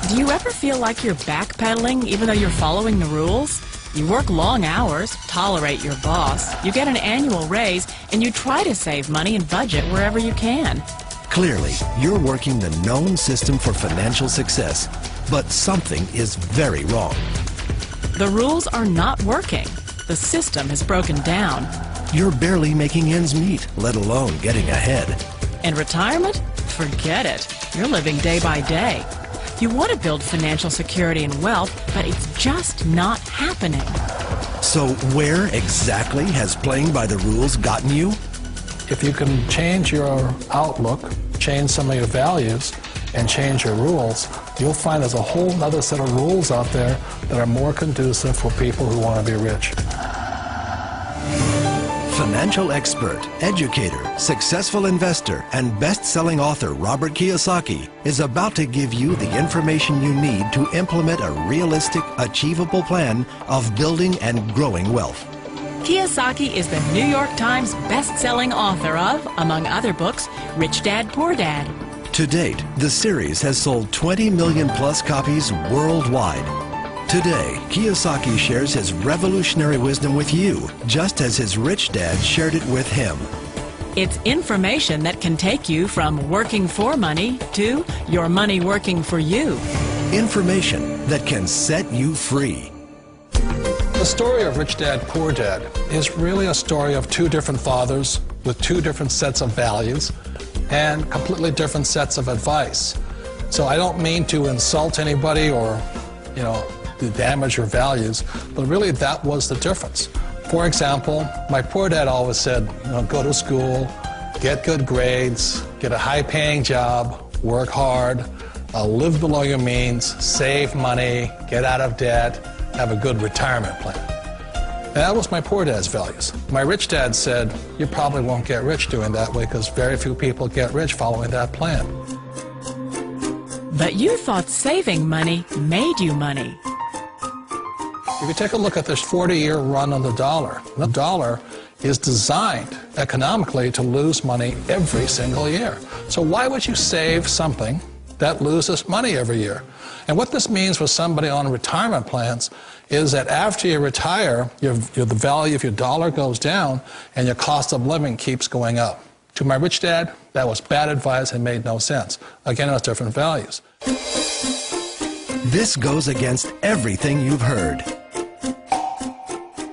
Do you ever feel like you're backpedaling even though you're following the rules? You work long hours, tolerate your boss, you get an annual raise, and you try to save money and budget wherever you can. Clearly, you're working the known system for financial success, but something is very wrong. The rules are not working. The system has broken down. You're barely making ends meet, let alone getting ahead. And retirement? Forget it. You're living day by day. You want to build financial security and wealth, but it's just not happening. So where exactly has playing by the rules gotten you? If you can change your outlook, change some of your values, and change your rules, you'll find there's a whole other set of rules out there that are more conducive for people who want to be rich. Financial expert, educator, successful investor, and best-selling author Robert Kiyosaki is about to give you the information you need to implement a realistic, achievable plan of building and growing wealth. Kiyosaki is the New York Times best-selling author of, among other books, Rich Dad, Poor Dad. To date, the series has sold 20 million plus copies worldwide. Today, Kiyosaki shares his revolutionary wisdom with you, just as his rich dad shared it with him. It's information that can take you from working for money to your money working for you. Information that can set you free. The story of Rich Dad, Poor Dad is really a story of two different fathers with two different sets of values and completely different sets of advice. So I don't mean to insult anybody or, to damage your values, but really that was the difference. For example, my poor dad always said, go to school, get good grades, get a high-paying job, work hard, live below your means, save money, get out of debt, have a good retirement plan. And that was my poor dad's values. My rich dad said, you probably won't get rich doing that way because very few people get rich following that plan. But you thought saving money made you money. If you take a look at this 40-year run on the dollar is designed economically to lose money every single year. So why would you save something that loses money every year? And what this means for somebody on retirement plans is that after you retire, the value of your dollar goes down and your cost of living keeps going up. To my rich dad, that was bad advice and made no sense. Again, it was different values. This goes against everything you've heard.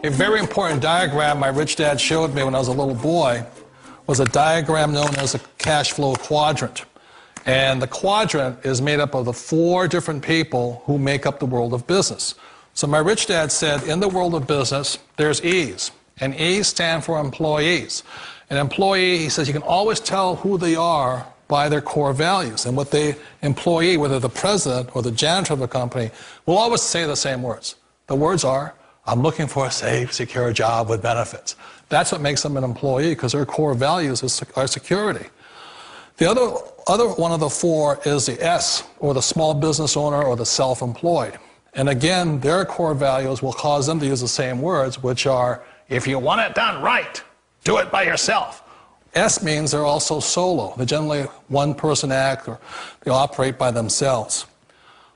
A very important diagram my rich dad showed me when I was a little boy was a diagram known as a cash flow quadrant. And the quadrant is made up of the 4 different people who make up the world of business. So my rich dad said, in the world of business, there's E's. And E's stand for employees. An employee, he says, you can always tell who they are by their core values. And what the employee, whether the president or the janitor of the company, will always say the same words. The words are, I'm looking for a safe, secure job with benefits. That's what makes them an employee, because their core values are security. The other one of the 4 is the S, or the small business owner or the self-employed. And again, their core values will cause them to use the same words, which are, if you want it done right, do it by yourself. S means they're also solo. They're generally one-person act, or they operate by themselves.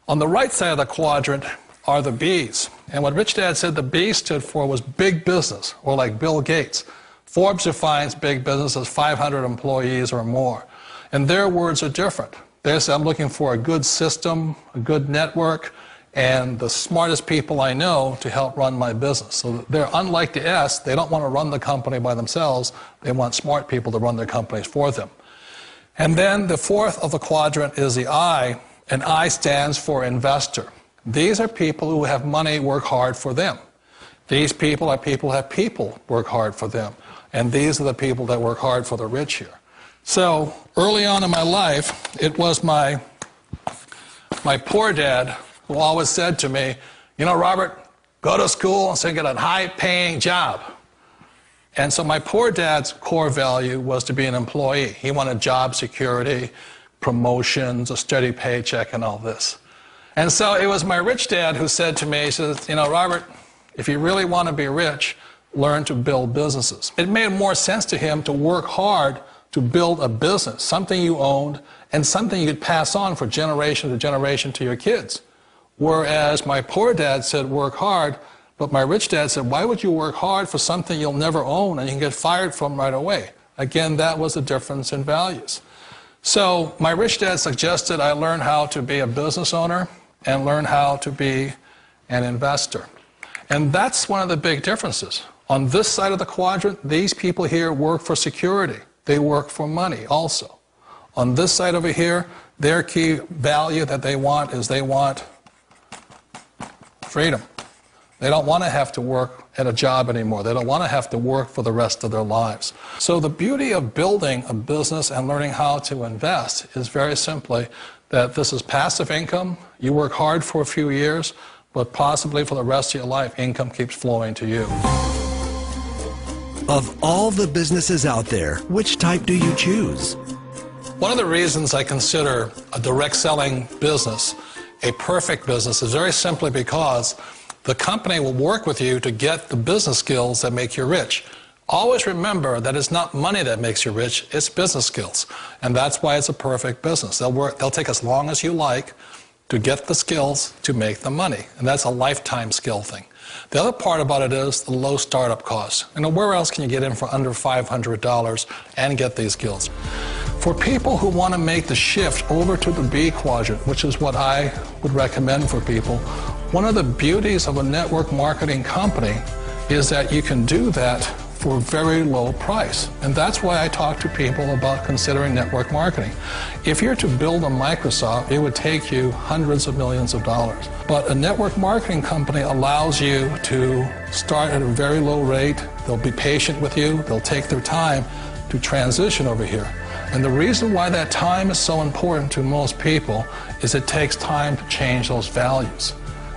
On the right side of the quadrant are the B's. And what Rich Dad said the B stood for was big business, or like Bill Gates. Forbes defines big business as 500 employees or more. And their words are different. They say, I'm looking for a good system, a good network, and the smartest people I know to help run my business. So they're unlike the S. They don't want to run the company by themselves. They want smart people to run their companies for them. And then the 4th of the quadrant is the I, and I stands for investor. These are people who have money work hard for them. These people are people who have people work hard for them. And these are the people that work hard for the rich here. So early on in my life, it was my poor dad who always said to me, Robert, go to school and get a high-paying job. And so my poor dad's core value was to be an employee. He wanted job security, promotions, a steady paycheck, and all this. And so it was my rich dad who said to me, he says, Robert, if you really want to be rich, learn to build businesses. It made more sense to him to work hard to build a business, something you owned, and something you could pass on for generation to generation to your kids. Whereas my poor dad said, work hard, but my rich dad said, why would you work hard for something you'll never own and you can get fired from right away? Again, that was the difference in values. So my rich dad suggested I learn how to be a business owner and learn how to be an investor. And that's one of the big differences. On this side of the quadrant, these people here work for security. They work for money also. On this side over here, their key value that they want is they want freedom. They don't want to have to work at a job anymore. They don't want to have to work for the rest of their lives. So the beauty of building a business and learning how to invest is very simply that this is passive income. You work hard for a few years, but possibly for the rest of your life, income keeps flowing to you. Of all the businesses out there, which type do you choose? One of the reasons I consider a direct selling business a perfect business is very simply because the company will work with you to get the business skills that make you rich. Always remember that it's not money that makes you rich, it's business skills. And that's why it's a perfect business. They'll take as long as you like to get the skills to make the money. And that's a lifetime skill thing. The other part about it is the low startup cost. Where else can you get in for under $500 and get these skills? For people who want to make the shift over to the B quadrant, which is what I would recommend for people, one of the beauties of a network marketing company is that you can do that for a very low price. And that's why I talk to people about considering network marketing. If you're to build a Microsoft, it would take you hundreds of millions of dollars. But a network marketing company allows you to start at a very low rate. They'll be patient with you. They'll take their time to transition over here. And the reason why that time is so important to most people is it takes time to change those values.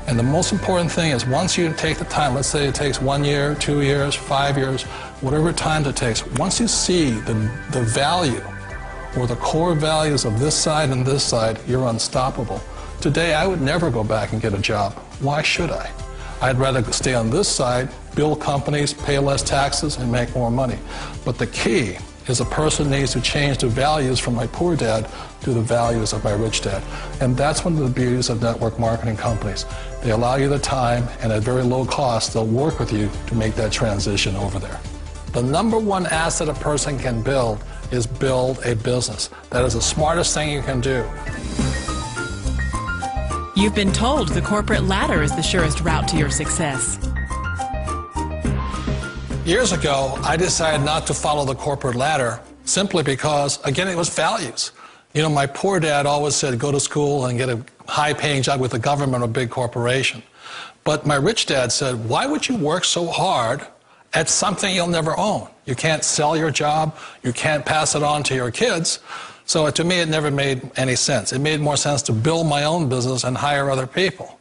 And the most important thing is once you take the time, let's say it takes 1 year, 2 years, 5 years, whatever time it takes, once you see the value or the core values of this side and this side, you're unstoppable. Today, I would never go back and get a job. Why should I? I'd rather stay on this side, build companies, pay less taxes, and make more money. But the key is a person needs to change the values from my poor dad to the values of my rich dad. And that's one of the beauties of network marketing companies. They allow you the time, and at very low cost, they'll work with you to make that transition over there. The number one asset a person can build is build a business. That is the smartest thing you can do. You've been told the corporate ladder is the surest route to your success. Years ago, I decided not to follow the corporate ladder simply because, again, it was values. You know, my poor dad always said, go to school and get a high-paying job with the government or a big corporation. But my rich dad said, why would you work so hard at something you'll never own? You can't sell your job. You can't pass it on to your kids. So to me, it never made any sense. It made more sense to build my own business and hire other people.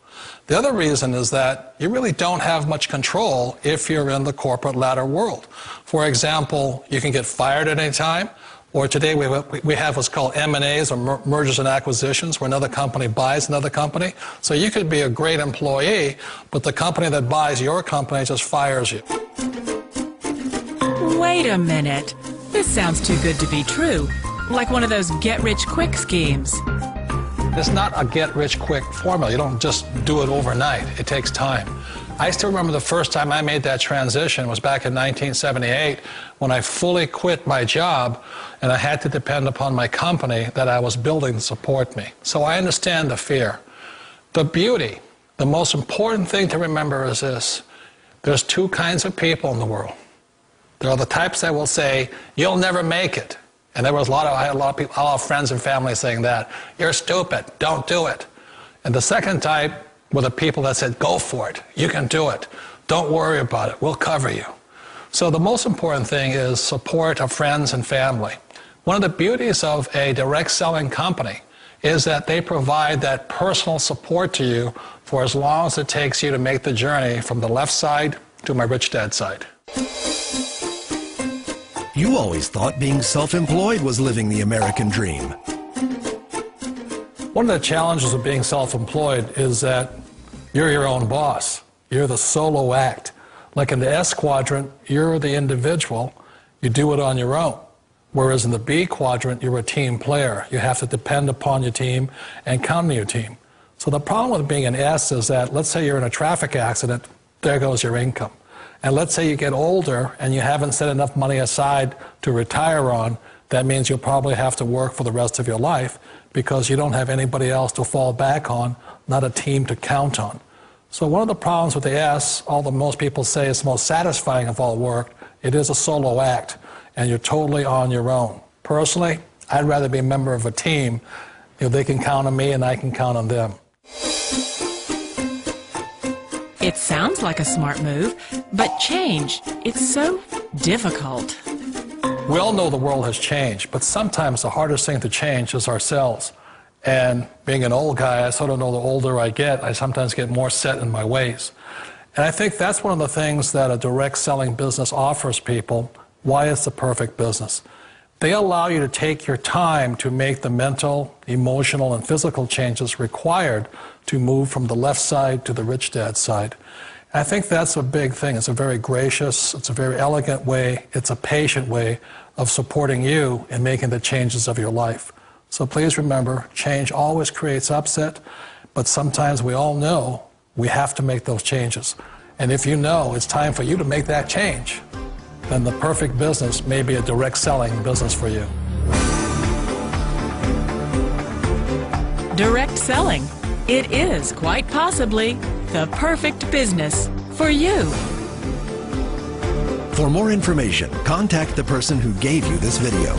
The other reason is that you really don't have much control if you're in the corporate ladder world. For example, you can get fired at any time, or today we have what's called M&As, or mergers and acquisitions, where another company buys another company. So you could be a great employee, but the company that buys your company just fires you. Wait a minute. This sounds too good to be true. Like one of those get-rich-quick schemes. It's not a get-rich-quick formula. You don't just do it overnight. It takes time. I still remember the first time I made that transition was back in 1978 when I fully quit my job and I had to depend upon my company that I was building to support me. So I understand the fear. The beauty, the most important thing to remember is this. There's two kinds of people in the world. There are the types that will say, you'll never make it. And I had a lot of people, a lot of friends and family saying that. You're stupid, don't do it. And the second type were the people that said, go for it, you can do it. Don't worry about it, we'll cover you. So the most important thing is support of friends and family. One of the beauties of a direct selling company is that they provide that personal support to you for as long as it takes you to make the journey from the left side to my rich dad side. You always thought being self-employed was living the American dream. One of the challenges of being self-employed is that you're your own boss. You're the solo act. Like in the S quadrant, you're the individual. You do it on your own. Whereas in the B quadrant, you're a team player. You have to depend upon your team and count on your team. So the problem with being an S is that, let's say you're in a traffic accident, there goes your income. And let's say you get older and you haven't set enough money aside to retire on, that means you'll probably have to work for the rest of your life because you don't have anybody else to fall back on, not a team to count on. So one of the problems with the S, although most people say it's the most satisfying of all work, it is a solo act, and you're totally on your own. Personally, I'd rather be a member of a team. They can count on me and I can count on them. It sounds like a smart move, but change, it's so difficult. We all know the world has changed, but sometimes the hardest thing to change is ourselves. And being an old guy, I sort of know the older I get, I sometimes get more set in my ways. And I think that's one of the things that a direct selling business offers people, why it's the perfect business. They allow you to take your time to make the mental, emotional, and physical changes required to move from the left side to the rich dad side. And I think that's a big thing. It's a very gracious, it's a very elegant way, it's a patient way of supporting you in making the changes of your life. So please remember, change always creates upset, but sometimes we all know we have to make those changes. And if you know it's time for you to make that change, then the perfect business may be a direct selling business for you. Direct selling. It is quite possibly the perfect business for you. For more information, contact the person who gave you this video.